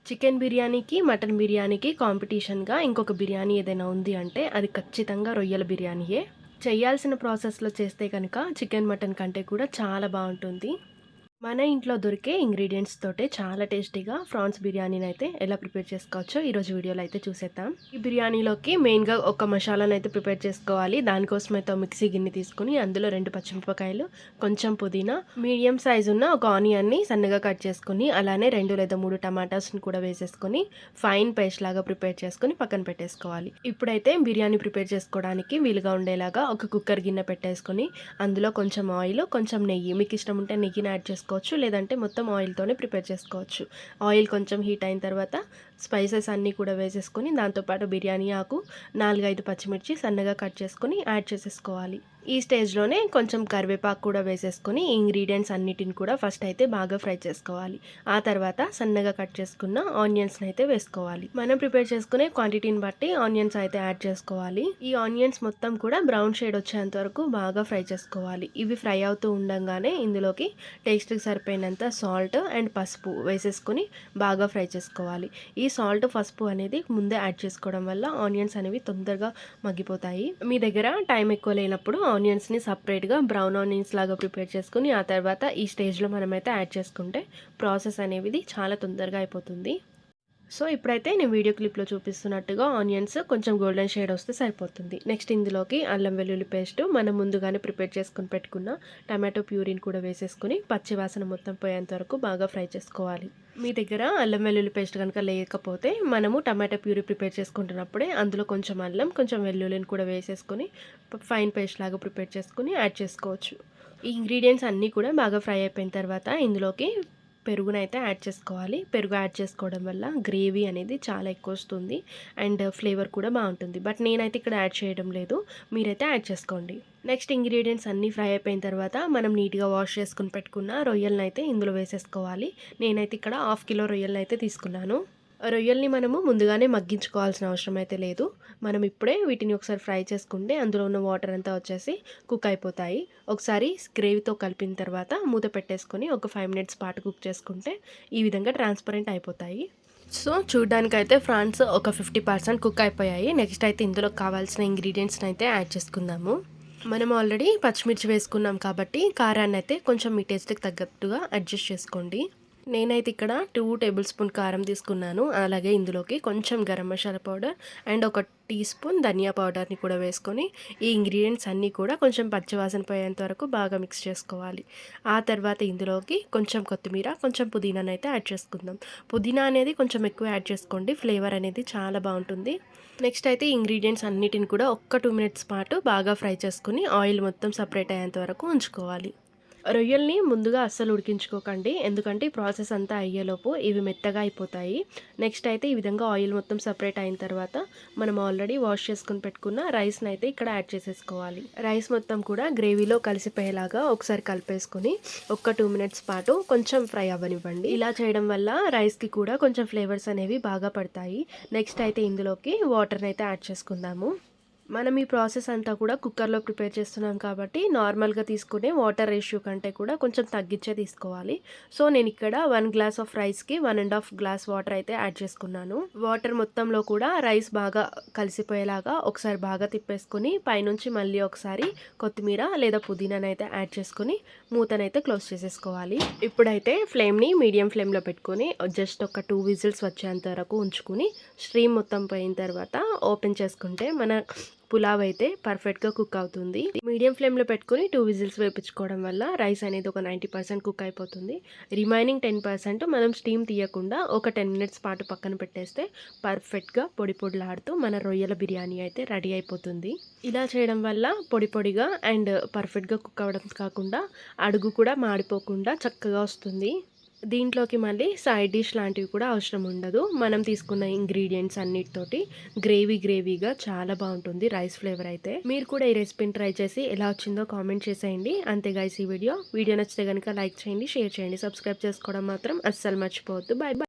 Chicken బిర్యానీకి, mutton బిర్యానీకి కాంపిటీషన్‌గా ఇంకొక బిర్యానీ ఏదైనా ఉంది అంటే అది ఖచ్చితంగా రొయ్యల బిర్యానీయే. చేయాల్సిన ప్రాసెస్‌లో చేస్తే గనక చికెన్, మటన్ కంటే కూడా చాలా బావుంటుంది. మన ఇంట్లో దొరికే ఇంగ్రీడియెంట్స్ తోటే చాలా టేస్టీగా ఫ్రాన్స్ బిర్యానీనైతే ఎలా ప్రిపేర్ చేసుకోవచ్చో ఈరోజు వీడియోలో అయితే చూసేద్దాం. ఈ బిర్యానీలోకి మెయిన్‌గా ఒక మసాలానైతే ప్రిపేర్ చేసుకోవాలి. దానికోసమైతే ఒక మిక్సీ గిన్నె తీసుకొని అందులో 2 పచ్చిమిరపకాయలు, కొంచెం పుదీనా, మీడియం సైజ్ ఉన్న ఒక ఆనియన్‌ని సన్నగా కట్ చేసుకొని, అలానే 2 లేదా 3 టమాటాస్‌ని కూడా వేసేసుకొని ఫైన్ పేస్ట్ లాగా ప్రిపేర్ చేసుకొని పక్కన పెట్టేసుకోవాలి. ఇప్పుడైతే బిర్యానీ ప్రిపేర్ చేసుకోవడానికి వీలుగా ఉండేలాగా ఒక కుక్కర్ గిన్నె పెట్టేసుకొని అందులో కొంచెం ఆయిల్, కొంచెం నెయ్యి, మీకు ఇష్టం ఉంటే నెయ్యిని యాడ్ చేసుకోవచ్చు. లేదంటే మొత్తం ఆయిల్‌తోనే ప్రిపేర్ చేసుకోవచ్చు. ఆయిల్ కొంచెం హీట్ అయిన తర్వాత స్పైసెస్ అన్నీ కూడా వేసేసుకొని దాంతోపాటు బిర్యానీ ఆకు, 4, 5 పచ్చిమిర్చి సన్నగా కట్ చేసుకొని యాడ్ చేసేసుకోవాలి. ఈ స్టేజ్‌లోనే కొంచెం కరివేపాకు కూడా వేసేసుకొని ఈ ఇంగ్రీడియెంట్స్ అన్నిటిని కూడా ఫస్ట్ అయితే బాగా ఫ్రై చేసుకోవాలి. ఆ తర్వాత సన్నగా కట్ చేసుకున్న ఆనియన్స్‌ని అయితే వేసుకోవాలి. మనం ప్రిపేర్ చేసుకునే క్వాంటిటీని బట్టి ఆనియన్స్ అయితే యాడ్ చేసుకోవాలి. ఈ ఆనియన్స్ మొత్తం కూడా బ్రౌన్ షేడ్ వచ్చేంత వరకు బాగా ఫ్రై చేసుకోవాలి. ఇవి ఫ్రై అవుతూ ఉండంగానే ఇందులోకి టేస్ట్‌కి సరిపోయినంత సాల్ట్ అండ్ పసుపు వేసేసుకొని బాగా ఫ్రై చేసుకోవాలి. ఈ సాల్ట్, పసుపు అనేది ముందే యాడ్ చేసుకోవడం వల్ల ఆనియన్స్ అనేవి తొందరగా మగ్గిపోతాయి. మీ దగ్గర టైం ఎక్కువ లేనప్పుడు ఆనియన్స్‌ని సెపరేట్‌గా బ్రౌన్ ఆనియన్స్ లాగా ప్రిపేర్ చేసుకొని ఆ తర్వాత ఈ స్టేజ్‌లో మనమైతే యాడ్ చేసుకుంటే ప్రాసెస్ అనేది చాలా తొందరగా అయిపోతుంది. సో, ఇప్పుడైతే నేను వీడియో క్లిప్‌లో చూపిస్తున్నట్టుగా ఆనియన్స్ కొంచెం గోల్డెన్ షేడ్ వస్తే సరిపోతుంది. నెక్స్ట్ ఇందులోకి అల్లం వెల్లుల్లి పేస్ట్, మనం ముందుగానే ప్రిపేర్ చేసుకొని పెట్టుకున్న టమాటో ప్యూరీని కూడా వేసేసుకొని పచ్చి వాసన మొత్తం పోయేంత వరకు బాగా ఫ్రై చేసుకోవాలి. మీ దగ్గర అల్లం వెల్లుల్లి పేస్ట్ గనుక లేకపోతే మనము టమాటో ప్యూరీ ప్రిపేర్ చేసుకుంటున్నప్పుడే అందులో కొంచెం అల్లం, కొంచెం వెల్లుల్లిని కూడా వేసేసుకొని ఫైన్ పేస్ట్ లాగా ప్రిపేర్ చేసుకొని యాడ్ చేసుకోవచ్చు. ఈ ఇంగ్రీడియెంట్స్ అన్నీ కూడా బాగా ఫ్రై అయిపోయిన తర్వాత ఇందులోకి పెరుగునైతే యాడ్ చేసుకోవాలి. పెరుగు యాడ్ చేసుకోవడం వల్ల గ్రేవీ అనేది చాలా ఎక్కువొస్తుంది అండ్ ఫ్లేవర్ కూడా బావుంటుంది. బట్ నేనైతే ఇక్కడ యాడ్ చేయడం లేదు. మీరైతే యాడ్ చేసుకోండి. నెక్స్ట్ ఇంగ్రీడియెంట్స్ అన్నీ ఫ్రై అయిపోయిన తర్వాత మనం నీట్‌గా వాష్ చేసుకొని పెట్టుకున్న రొయ్యలనైతే ఇందులో వేసేసుకోవాలి. నేనైతే ఇక్కడ హాఫ్ కిలో రొయ్యలనైతే తీసుకున్నాను. రొయ్యల్ని మనము ముందుగానే మగ్గించుకోవాల్సిన అవసరం అయితే లేదు. మనం ఇప్పుడే వీటిని ఒకసారి ఫ్రై చేసుకుంటే అందులో ఉన్న వాటర్ అంతా వచ్చేసి కుక్ అయిపోతాయి. ఒకసారి గ్రేవీతో కలిపిన తర్వాత మూత పెట్టేసుకొని ఒక 5 మినిట్స్ పాటు కుక్ చేసుకుంటే ఈ విధంగా ట్రాన్స్పరెంట్ అయిపోతాయి. సో, చూడ్డానికైతే ఫ్రాన్స్ ఒక 50% కుక్ అయిపోయాయి. నెక్స్ట్ అయితే ఇందులో కావాల్సిన ఇంగ్రీడియెంట్స్‌ని అయితే యాడ్ చేసుకుందాము. మనం ఆల్రెడీ పచ్చిమిర్చి వేసుకున్నాం కాబట్టి కారాన్నయితే కొంచెం మీ టేస్ట్‌కి తగ్గట్టుగా అడ్జస్ట్ చేసుకోండి. నేనైతే ఇక్కడ 2 టేబుల్ స్పూన్ కారం తీసుకున్నాను. అలాగే ఇందులోకి కొంచెం గరం మసాలా పౌడర్ అండ్ ఒక టీ స్పూన్ ధనియా పౌడర్‌ని కూడా వేసుకొని ఈ ఇంగ్రీడియెంట్స్ అన్నీ కూడా కొంచెం పచ్చివాసన పోయేంత వరకు బాగా మిక్స్ చేసుకోవాలి. ఆ తర్వాత ఇందులోకి కొంచెం కొత్తిమీర, కొంచెం పుదీనానైతే యాడ్ చేసుకుందాం. పుదీనా అనేది కొంచెం ఎక్కువ యాడ్ చేసుకోండి. ఫ్లేవర్ అనేది చాలా బావుంటుంది. నెక్స్ట్ అయితే ఇంగ్రీడియెంట్స్ అన్నిటిని కూడా ఒక్క 2 మినిట్స్ పాటు బాగా ఫ్రై చేసుకొని ఆయిల్ మొత్తం సెపరేట్ అయ్యేంత వరకు ఉంచుకోవాలి. రొయ్యల్ని ముందుగా అస్సలు ఉడికించుకోకండి. ఎందుకంటే ఈ ప్రాసెస్ అంతా అయ్యేలోపు ఇవి మెత్తగా అయిపోతాయి. నెక్స్ట్ అయితే ఈ విధంగా ఆయిల్ మొత్తం సెపరేట్ అయిన తర్వాత మనం ఆల్రెడీ వాష్ చేసుకొని పెట్టుకున్న రైస్‌ని అయితే ఇక్కడ యాడ్ చేసేసుకోవాలి. రైస్ మొత్తం కూడా గ్రేవీలో కలిసిపోయేలాగా ఒకసారి కలిపేసుకొని ఒక్క 2 మినిట్స్ పాటు కొంచెం ఫ్రై అవ్వనివ్వండి. ఇలా చేయడం వల్ల రైస్‌కి కూడా కొంచెం ఫ్లేవర్స్ అనేవి బాగా పడతాయి. నెక్స్ట్ అయితే ఇందులోకి వాటర్‌ని అయితే యాడ్ చేసుకుందాము. మనం ఈ ప్రాసెస్ అంతా కూడా కుక్కర్‌లో ప్రిపేర్ చేస్తున్నాం కాబట్టి నార్మల్‌గా తీసుకునే వాటర్ రేషియో కంటే కూడా కొంచెం తగ్గించే తీసుకోవాలి. సో, నేనిక్కడ 1 గ్లాస్ ఆఫ్ రైస్‌కి 1 ½ గ్లాస్ వాటర్ అయితే యాడ్ చేసుకున్నాను. వాటర్ మొత్తంలో కూడా రైస్ బాగా కలిసిపోయేలాగా ఒకసారి బాగా తిప్పేసుకొని పైనుంచి మళ్ళీ ఒకసారి కొత్తిమీర లేదా పుదీనానైతే యాడ్ చేసుకొని మూతనైతే క్లోజ్ చేసేసుకోవాలి. ఇప్పుడైతే ఫ్లేమ్‌ని మీడియం ఫ్లేమ్‌లో పెట్టుకొని జస్ట్ ఒక 2 విజిల్స్ వచ్చేంత వరకు ఉంచుకొని స్టీమ్ మొత్తం పోయిన తర్వాత ఓపెన్ చేసుకుంటే మన పులావ్ అయితే పర్ఫెక్ట్‌గా కుక్ అవుతుంది. మీడియం ఫ్లేమ్‌లో పెట్టుకొని 2 విజిల్స్ వేపించుకోవడం వల్ల రైస్ అనేది ఒక 90% కుక్ అయిపోతుంది. రిమైనింగ్ 10% మనం స్టీమ్ తీయకుండా ఒక 10 మినిట్స్ పాటు పక్కన పెట్టేస్తే పర్ఫెక్ట్‌గా పొడి పొడిలాడుతూ మన రొయ్యల బిర్యానీ అయితే రెడీ అయిపోతుంది. ఇలా చేయడం వల్ల పొడి పొడిగా అండ్ పర్ఫెక్ట్‌గా కుక్ అవ్వడం కాకుండా అడుగు కూడా మాడిపోకుండా చక్కగా వస్తుంది. దీంట్లోకి మళ్ళీ సైడ్ డిష్ లాంటివి కూడా అవసరం ఉండదు. మనం తీసుకున్న ఇంగ్రీడియెంట్స్ అన్నిటితోటి గ్రేవీగా చాలా బావుంటుంది రైస్ ఫ్లేవర్ అయితే. మీరు కూడా ఈ రెసిపీని ట్రై చేసి ఎలా వచ్చిందో కామెంట్ చేసేయండి. అంతే గైస్ ఈ వీడియో నచ్చితే గనుక లైక్ చేయండి, షేర్ చేయండి, సబ్స్క్రైబ్ చేసుకోవడం మాత్రం అస్సలు మర్చిపోవద్దు. By by.